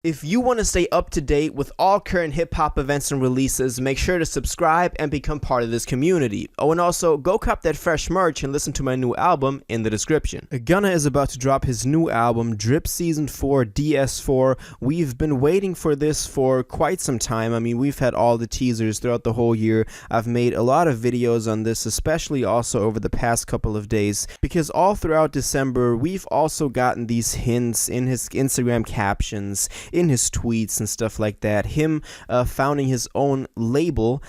If you want to stay up to date with all current hip-hop events and releases, make sure to subscribe and become part of this community. Oh, and also, go cop that fresh merch and listen to my new album in the description. Gunna is about to drop his new album, Drip Season 4 DS4. We've been waiting for this for quite some time. I mean, we've had all the teasers throughout the whole year. I've made a lot of videos on this, especially also over the past couple of days, because all throughout December, we've also gotten these hints in his Instagram captions, in his tweets and stuff like that, him founding his own label,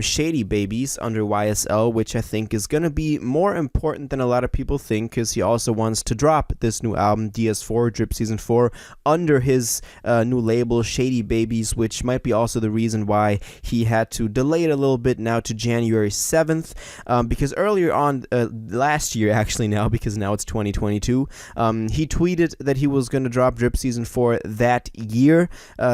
Shady Babies, under YSL, which I think is going to be more important than a lot of people think, because he also wants to drop this new album, DS4, Drip Season 4, under his new label, Shady Babies, which might be also the reason why he had to delay it a little bit now to January 7th, because earlier on, last year actually now, because now it's 2022, he tweeted that he was going to drop Drip Season 4 that year,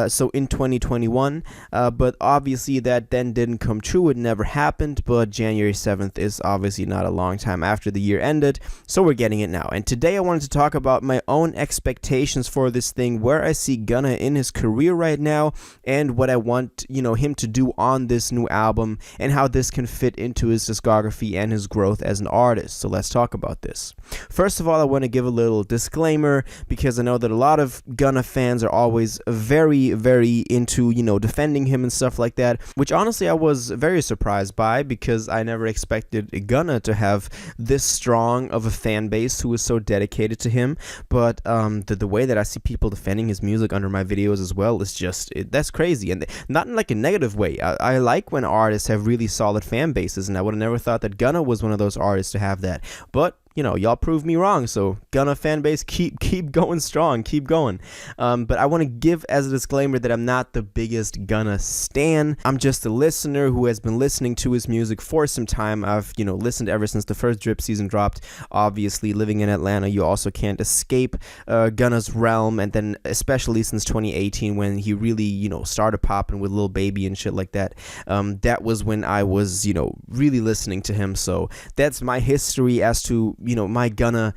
so in 2021, but obviously that then didn't come true. It never happened, but January 7th is obviously not a long time after the year ended, so we're getting it now. And today I wanted to talk about my own expectations for this thing, where I see Gunna in his career right now, and what I want, him to do on this new album, and how this can fit into his discography and his growth as an artist. So let's talk about this. First of all, I want to give a little disclaimer, because I know that a lot of Gunna fans are always very, very into, defending him and stuff like that, which honestly I was very surprised by, because I never expected Gunna to have this strong of a fan base who is so dedicated to him. But the way that I see people defending his music under my videos as well is just, that's crazy, and not in like a negative way. I like when artists have really solid fan bases, and I would have never thought that Gunna was one of those artists to have that. But y'all proved me wrong, so Gunna fan base, keep going strong, keep going. But I want to give as a disclaimer that I'm not the biggest Gunna stan. I'm just a listener who has been listening to his music for some time. I've, listened ever since the first Drip season dropped. Obviously, living in Atlanta, you also can't escape Gunna's realm, and then especially since 2018, when he really, started popping with Lil Baby and shit like that. That was when I was, really listening to him, so that's my history as to my Gunna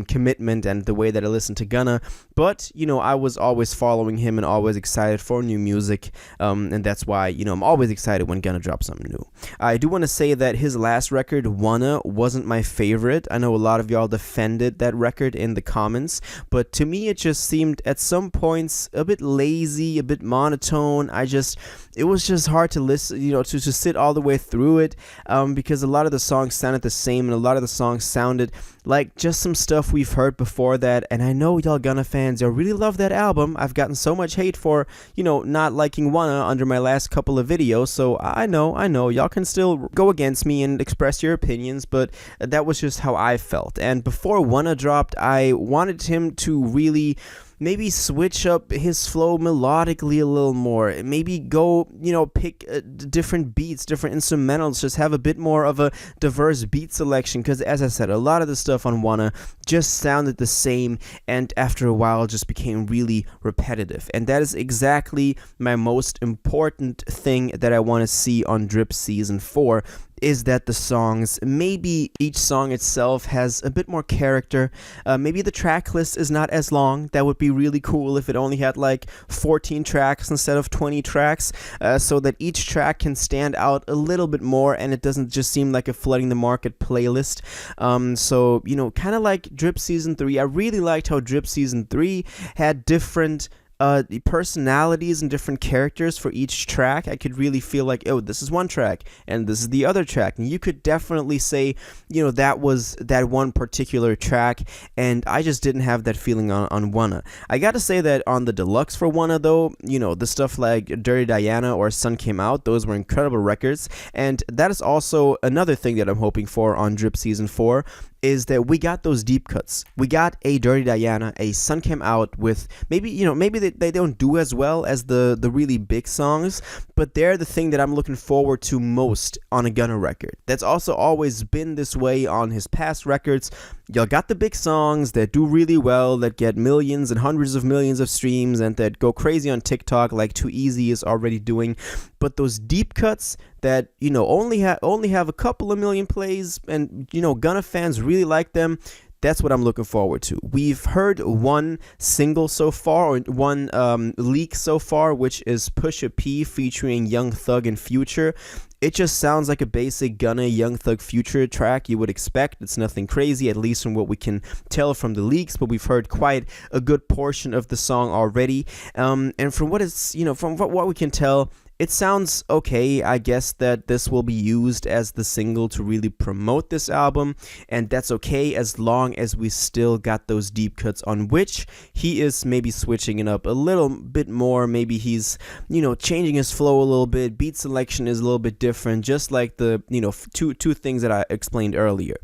commitment and the way that I listen to Gunna. But I was always following him and always excited for new music, and that's why I'm always excited when Gunna drops something new. I do want to say that his last record, Wanna, wasn't my favorite. I know a lot of y'all defended that record in the comments, but to me it just seemed at some points a bit lazy, a bit monotone. It was just hard to listen, to just sit all the way through it, because a lot of the songs sounded the same, and a lot of the songs sounded like just some stuff we've heard before that. And I know y'all Gunna fans, y'all really love that album. I've gotten so much hate for, not liking Wanna under my last couple of videos, so I know, y'all can still go against me and express your opinions, but that was just how I felt. And before Wanna dropped, I wanted him to really maybe switch up his flow melodically a little more, maybe go, pick different beats, different instrumentals, just have a bit more of a diverse beat selection, because as I said, a lot of the stuff on Wanna just sounded the same, and after a while just became really repetitive. And that is exactly my most important thing that I want to see on Drip Season 4, is that the songs, maybe each song itself has a bit more character. Maybe the track list is not as long. That would be really cool if it only had like 14 tracks instead of 20 tracks, so that each track can stand out a little bit more and it doesn't just seem like a flooding the market playlist. So kind of like Drip Season 3. I really liked how Drip Season 3 had different personalities and different characters for each track. I could really feel like, oh, this is one track and this is the other track, and you could definitely say, that was that one particular track, and I just didn't have that feeling on Wanna. I gotta say that on the deluxe for Wanna though, the stuff like Dirty Diana or Sun Came Out, those were incredible records, and that is also another thing that I'm hoping for on Drip Season 4, is that we got those deep cuts. We got a Dirty Diana, a Sun Came Out with maybe they don't do as well as the really big songs, but they're the thing that I'm looking forward to most on a Gunna record. That's also always been this way on his past records. Y'all got the big songs that do really well, that get millions and hundreds of millions of streams, and that go crazy on TikTok like Too Easy is already doing. But those deep cuts that only have a couple of million plays, and Gunna fans really like them, That's what I'm looking forward to. We've heard one single so far, or one leak so far, which is Pusha P featuring Young Thug and Future. It just sounds like a basic Gunna, Young Thug, Future track you would expect. It's nothing crazy, at least from what we can tell from the leaks, but we've heard quite a good portion of the song already. And from what it's, from what we can tell, it sounds okay. I guess that this will be used as the single to really promote this album, and that's okay as long as we still got those deep cuts on which he is maybe switching it up a little bit more. Maybe he's, changing his flow a little bit. Beat selection is a little bit different, just like the, two things that I explained earlier.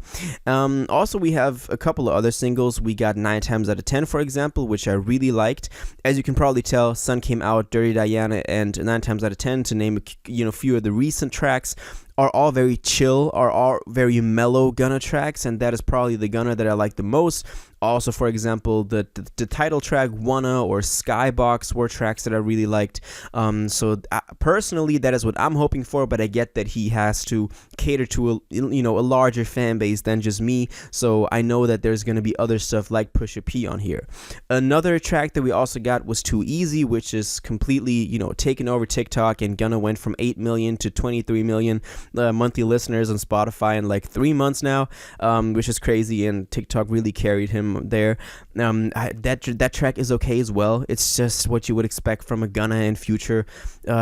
Also, we have a couple of other singles. We got 9 Times Out of 10, for example, which I really liked. As you can probably tell, Sun Came Out, Dirty Diana, and 9 Times Out of 10, to name a few of the recent tracks, are all very chill, are all very mellow Gunna tracks, and that is probably the Gunna that I like the most. Also, for example, the title track Wanna or Skybox were tracks that I really liked. So personally, that is what I'm hoping for, but I get that he has to cater to a larger fan base than just me, so I know that there's going to be other stuff like Pusha P on here. Another track that we also got was Too Easy, which is completely, taking over TikTok, and Gunna went from 8 million to 23 million monthly listeners on Spotify in like 3 months now, which is crazy, and TikTok really carried him there. That track is okay as well. It's just what you would expect from a Gunna and Future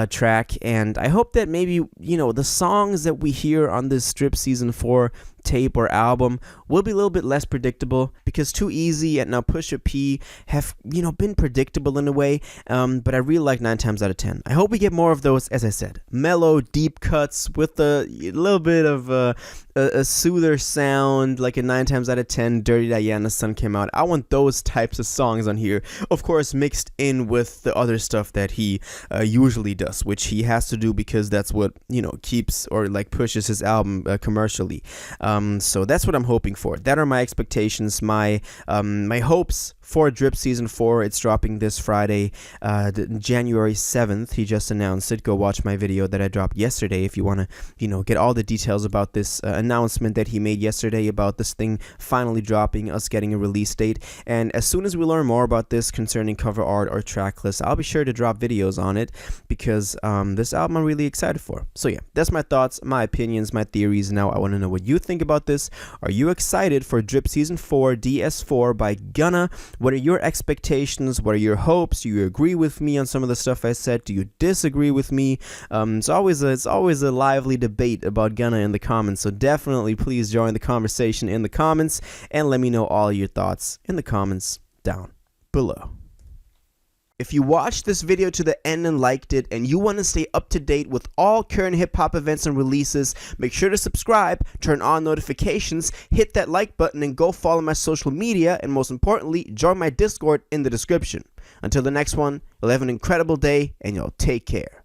track, and I hope that maybe the songs that we hear on this Drip Season 4 tape or album will be a little bit less predictable, because Too Easy and now Pusha P have been predictable in a way, but I really like 9 Times Out of 10. I hope we get more of those, as I said, mellow deep cuts with a little bit of a soother sound, like a 9 Times Out of 10, Dirty Diana, Sun Came Out. I want those types of songs on here, of course mixed in with the other stuff that he usually does, which he has to do because that's what keeps or like pushes his album commercially. So that's what I'm hoping for. That are my expectations, my hopes for Drip Season 4. It's dropping this Friday, January 7th. He just announced it. Go watch my video that I dropped yesterday if you want to, get all the details about this announcement that he made yesterday about this thing finally dropping, us getting a release date. And as soon as we learn more about this concerning cover art or track list, I'll be sure to drop videos on it, because this album I'm really excited for. So yeah, that's my thoughts, my opinions, my theories. Now I want to know what you think about this. Are you excited for Drip Season 4 DS4 by Gunna? What are your expectations? What are your hopes? Do you agree with me on some of the stuff I said? Do you disagree with me? It's always a lively debate about Gunna in the comments, so definitely please join the conversation in the comments and let me know all your thoughts in the comments down below. If you watched this video to the end and liked it, and you want to stay up to date with all current hip-hop events and releases, make sure to subscribe, turn on notifications, hit that like button, and go follow my social media, and most importantly, join my Discord in the description. Until the next one, you'll have an incredible day, and you'll take care.